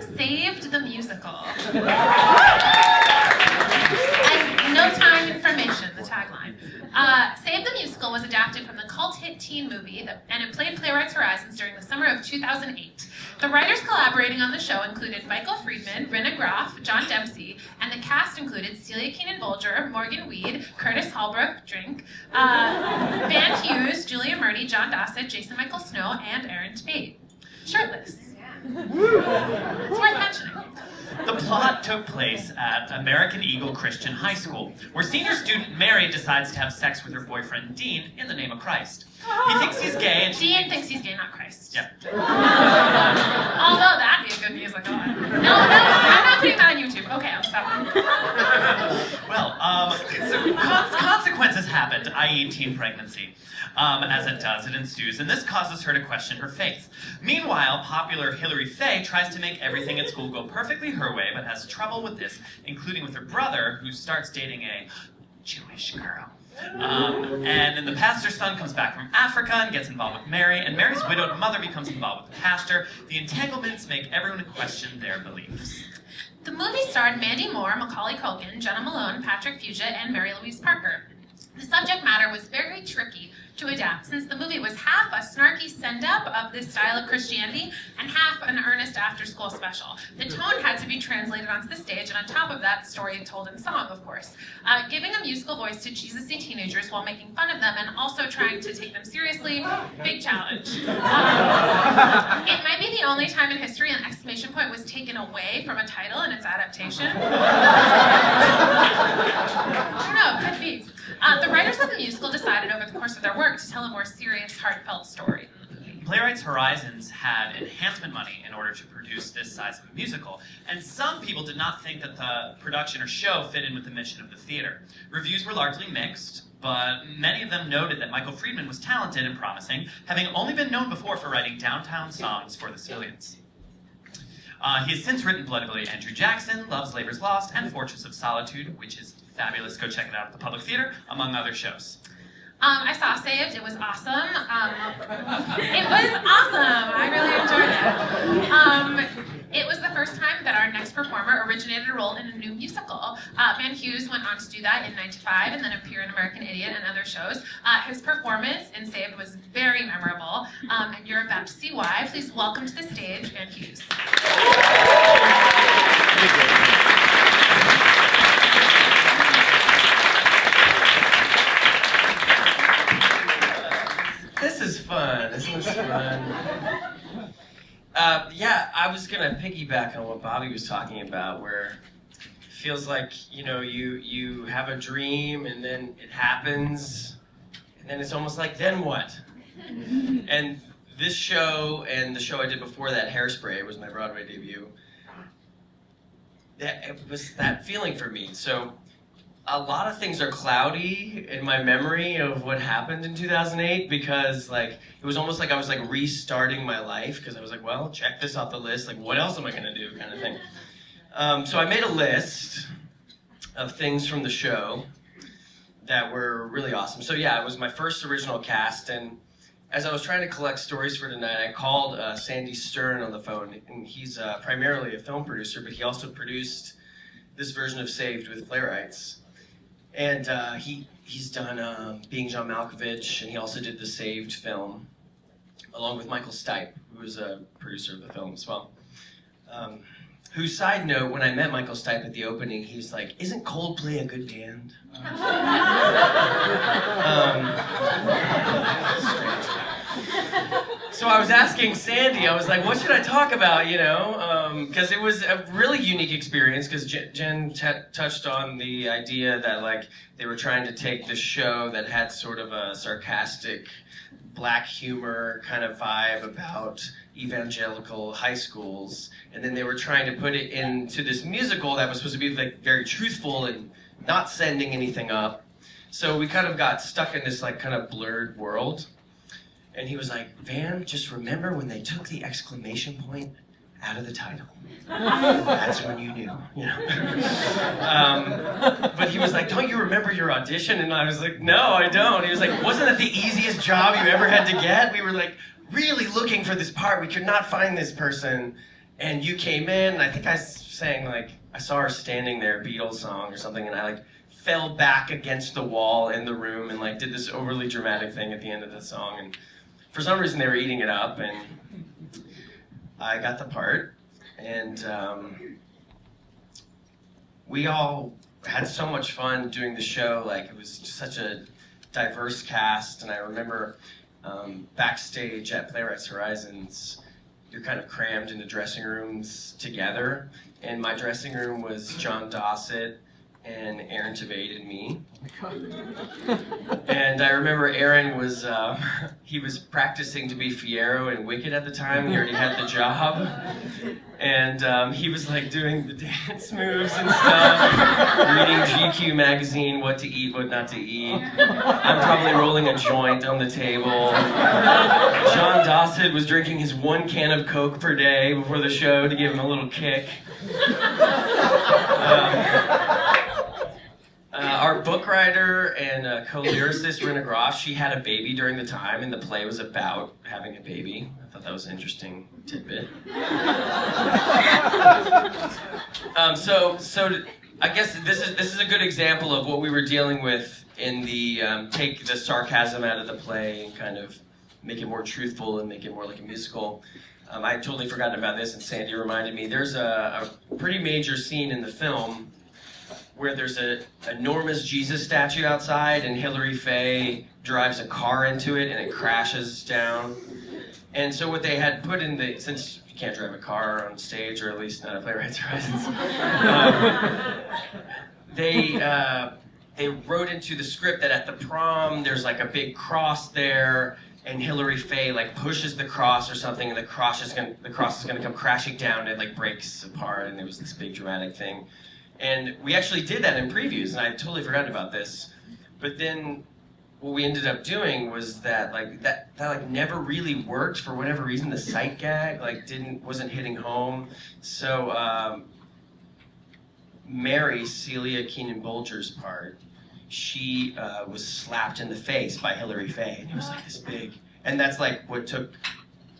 Saved the Musical. And no time information, the tagline. Save the Musical was adapted from the cult hit teen movie, and it played Playwrights Horizons during the summer of 2008. The writers collaborating on the show included Michael Friedman, Rinna Graff, John Dempsey, and the cast included Celia Keenan-Bolger, Morgan Weed, Curtis Holbrook, Van Hughes, Julia Murdy, John Dossett, Jason Michael Snow, and Aaron Tate. Shirtless. It's worth mentioning. The plot took place at American Eagle Christian High School, where senior student Mary decides to have sex with her boyfriend Dean in the name of Christ. He thinks he's gay and Dean thinks he's gay, not Christ. Yeah. Although that'd be a good musical. No, I'm not putting that on YouTube. Okay, I'll stop. Well, so consequences happened, i.e. teen pregnancy. As it does, it ensues, and this causes her to question her faith. Meanwhile, popular Hillary Faye tries to make everything at school go perfectly her way, but has trouble with this, including with her brother, who starts dating a Jewish girl. And then the pastor's son comes back from Africa and gets involved with Mary, and Mary's widowed mother becomes involved with the pastor. The entanglements make everyone question their beliefs. The movie starred Mandy Moore, Macaulay Culkin, Jenna Malone, Patrick Fugit, and Mary Louise Parker. The subject matter was very tricky to adapt, since the movie was half a snarky send-up of this style of Christianity and half an earnest after-school special. The tone had to be translated onto the stage, and on top of that, the story told in song, of course. Giving a musical voice to Jesus-y teenagers while making fun of them and also trying to take them seriously, big challenge. It might be the only time in history an exclamation point was taken away from a title in its adaptation. I don't know, could be. The writers of the musical decided over the course of their work to tell a more serious, heartfelt story. Playwrights Horizons had enhancement money in order to produce this size of a musical, and some people did not think that the production or show fit in with the mission of the theater. Reviews were largely mixed, but many of them noted that Michael Friedman was talented and promising, having only been known before for writing downtown songs for the civilians. He has since written Bloody Andrew Jackson, Love's Labor's Lost, and Fortress of Solitude, which is fabulous. Go check it out at the Public Theater, among other shows. I saw Saved. It was awesome. It was awesome. I really enjoyed it. It was the first time that our next performer originated a role in a new musical. Van Hughes went on to do that in '95 and then appear in American Idiot and other shows. His performance in Saved was very memorable, and you're about to see why. Please welcome to the stage, Van Hughes. This is fun. Isn't this fun? Yeah, I was gonna piggyback on what Bobby was talking about, where it feels like, you know, you have a dream and then it happens, and then it's almost like, then what? And this show and the show I did before that, Hairspray, was my Broadway debut. It was that feeling for me. So a lot of things are cloudy in my memory of what happened in 2008, because like it was almost like I was like restarting my life, because I was like, well, check this off the list, like what else am I gonna do, kind of thing. So I made a list of things from the show that were really awesome. So yeah, it was my first original cast, and as I was trying to collect stories for tonight, I called Sandy Stern on the phone, and he's primarily a film producer, but he also produced this version of Saved with Playwrights. And he's done Being John Malkovich, and he also did the Saved film, along with Michael Stipe, who was a producer of the film as well. Whose side note, when I met Michael Stipe at the opening, he's like, "Isn't Coldplay a good band?" So I was asking Sandy, I was like, what should I talk about, you know? Because it was a really unique experience, because Jen touched on the idea that like they were trying to take this show that had sort of a sarcastic black humor kind of vibe about evangelical high schools, and then they were trying to put it into this musical that was supposed to be like very truthful and not sending anything up. So we kind of got stuck in this like kind of blurred world. And he was like, "Van, just remember when they took the exclamation point out of the title. That's when you knew, you know." But he was like, "Don't you remember your audition?" And I was like, "No, I don't." He was like, "Wasn't that the easiest job you ever had to get? We were like really looking for this part. We could not find this person." and you came in, and I think I sang, like, I saw her standing there, Beatles song or something, and I, like, fell back against the wall in the room and, like, did this overly dramatic thing at the end of the song, and for some reason they were eating it up, and I got the part, and we all had so much fun doing the show. Like, it was just such a diverse cast, and I remember backstage at Playwrights Horizons, you're kind of crammed into dressing rooms together, and my dressing room was John Dossett and Aaron Tveit and me. And I remember Aaron was, he was practicing to be Fiyero in Wicked at the time. He already had the job. And he was like doing the dance moves and stuff, reading GQ magazine, what to eat, what not to eat. I'm probably rolling a joint on the table. John Dossett was drinking his 1 can of Coke per day before the show to give him a little kick. Our book writer and co-lyricist, Rena Groff, she had a baby during the time, and the play was about having a baby. I thought that was an interesting tidbit. So I guess this is a good example of what we were dealing with in the take the sarcasm out of the play and kind of make it more truthful and make it more like a musical. I'd totally forgotten about this, and Sandy reminded me. There's a pretty major scene in the film where there's an enormous Jesus statue outside, and Hilary Fay drives a car into it, and it crashes down. And so what they had put in the, since you can't drive a car on stage, or at least not at Playwrights Horizons, they wrote into the script that at the prom there's like a big cross there, and Hilary Fay like pushes the cross or something, and the cross is gonna come crashing down, and it like breaks apart, and it was this big dramatic thing. And we actually did that in previews, and I totally forgot about this. But then what we ended up doing was that that never really worked for whatever reason. The sight gag wasn't hitting home. So Mary, Celia Keenan-Bolger's part, she was slapped in the face by Hilary Fay, and it was like this big, and that's like what took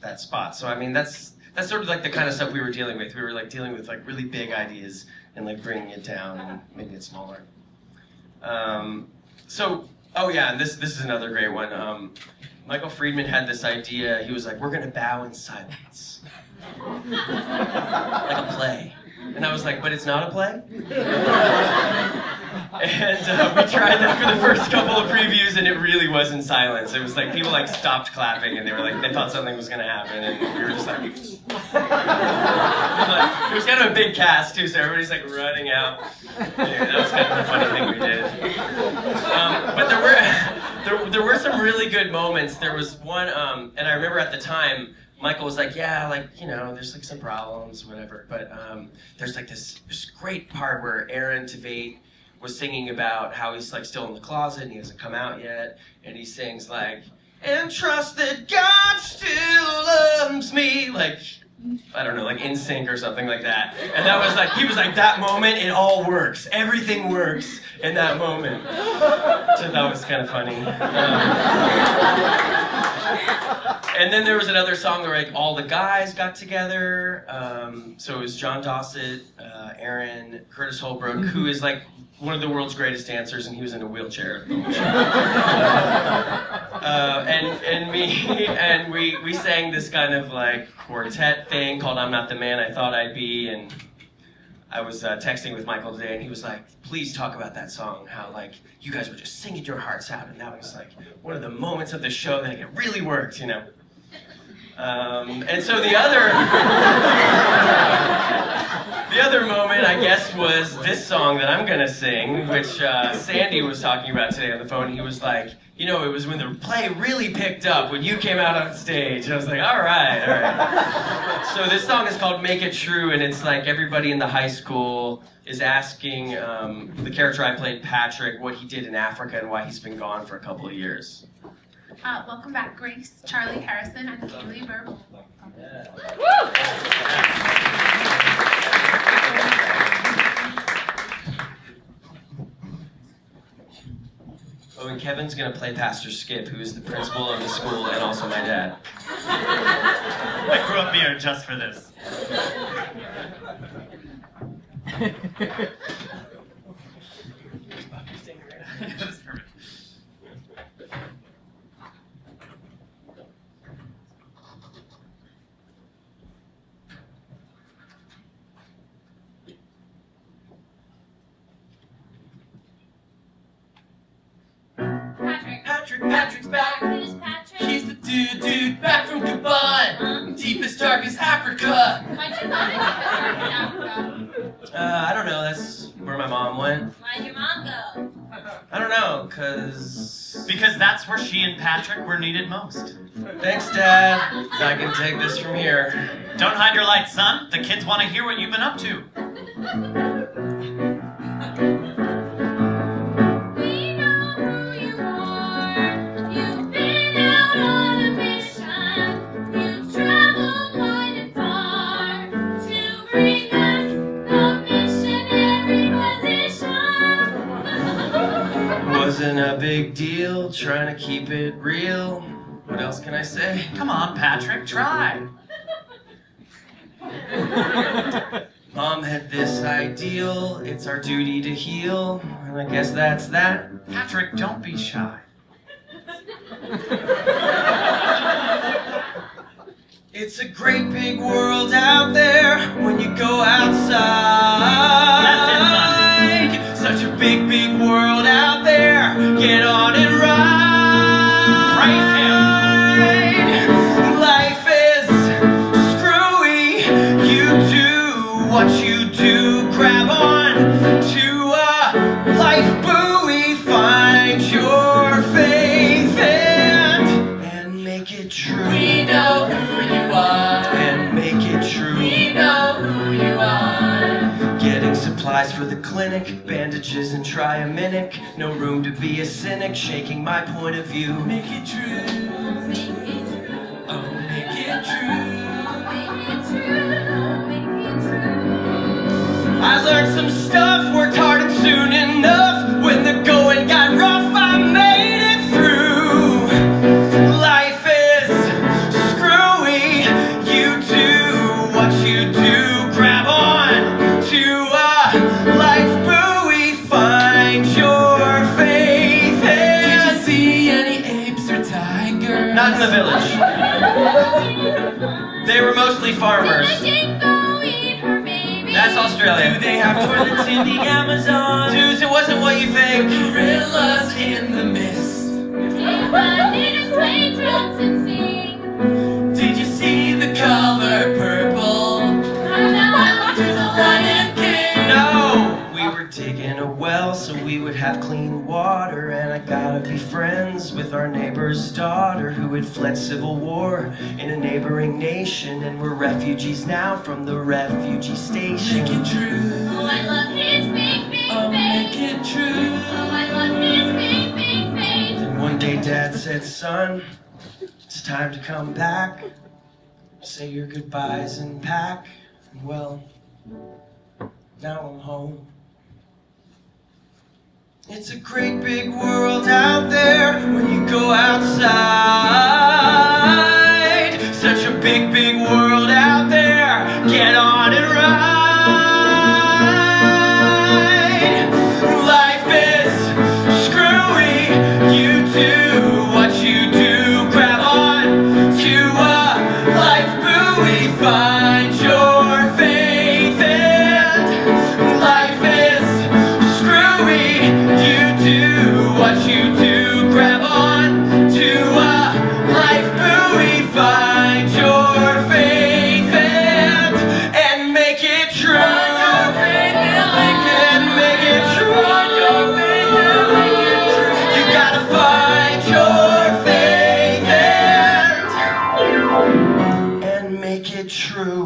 that spot. So I mean, that's sort of like the kind of stuff we were dealing with. We were like dealing with like really big ideas and like bringing it down and making it smaller. Oh yeah, and this is another great one. Michael Friedman had this idea. He was like, we're gonna bow in silence, like a play. And I was like, but it's not a play? And we tried that for the first couple of previews, and it really was in silence. It was like people like stopped clapping, and they were like, they thought something was gonna happen, and we were just like, it was kind of a big cast too, so everybody's like running out. Anyway, that was kind of the funny thing we did. But there were some really good moments. There was one, and I remember at the time, Michael was like, yeah, like, you know, there's like some problems, whatever, but there's like this great part where Aaron Tveit was singing about how he's like still in the closet and he hasn't come out yet, and he sings like, and trust that God still loves me, like, I don't know, like In Sync or something like that. And that was like, he was like, that moment, it all works. Everything works in that moment. So that was kind of funny. And then there was another song where like all the guys got together. So it was John Dossett, Aaron, Curtis Holbrook, who is like one of the world's greatest dancers, and he was in a wheelchair. And me, and we sang this kind of like quartet thing called I'm Not the Man I Thought I'd Be, and I was texting with Michael today, and he was like, please talk about that song, how like you guys were just singing your hearts out, and that was like one of the moments of the show that it really worked, you know. And so the other moment, I guess, was this song that I'm gonna sing, which Sandy was talking about today on the phone. He was like, you know, it was when the play really picked up, when you came out on stage. And I was like, all right. So this song is called Make It True, and it's like everybody in the high school is asking the character I played, Patrick, what he did in Africa and why he's been gone for a couple of years. Welcome back, Grace, Charlie Harrison, and Kaylee Verble. Yeah. Oh, and Kevin's gonna play Pastor Skip, who is the principal of the school and also my dad. I grew up here just for this. That's perfect. Patrick's back. Who's Patrick? He's the dude back from Gabon. Deepest, darkest Africa. Why'd you go to Africa? I don't know, that's where my mom went. Why'd your mom go? I don't know, cause... Because that's where she and Patrick were needed most. Thanks, Dad. I can take this from here. Don't hide your light, son. The kids want to hear what you've been up to. We know who you are. You've been out on a mission. You've traveled wide and far to bring us the missionary position. Wasn't a big deal, trying to keep it real. What else can I say? Come on, Patrick, try. Mom had this ideal, it's our duty to heal, and I guess that's that. Patrick, don't be shy. It's a great big world out there when you go outside. That's Such a big, big world out there. Get on and ride. Praise him. Life is screwy. You do what you do. Grab on to a life buoy. Find your faith and make it true. We know who you are. And make it true. We know who you are. Getting supplies for the clinic, bandages and triaminic. No room to be a cynic, shaking my point of view. Make it true. Make it true. Oh, make it true. Make it true. Make it true. I learned some stuff, worked hard and soon enough. When the going got rough, I made it through. Life is screwy. You do what you do. Grab on to a life buoy. Find your faith Did you and... see any apes or tigers? Not in the village. They were mostly farmers. Did the dingo eat her baby? That's Australia. Do they have toilets in the Amazon? Dudes, it wasn't what you think. Gorillas in the mist. Did the natives play drums and sing? Did you see the color purple? From the mountain to the Lion King. No! We were digging a well so we would have clean water. And I gotta be friends with our neighbor's daughter who had fled civil war in a neighboring nation. And we're refugees now from the refugee station. Make it true. Oh, I love his big, big Oh, make face. it true. Oh, I love his big, big face. And one day Dad said, son, it's time to come back. Say your goodbyes and pack. And well, now I'm home. It's a great big world out there when you go outside. Such a big, big world out there. Get on and ride. Life is screwy. You do what you do. Grab on to a life buoy. Find your faith and life is screwy. You do what you do. Grab on to a life buoy. Find your faith and make it true. And make it true. You gotta find your faith and make it true.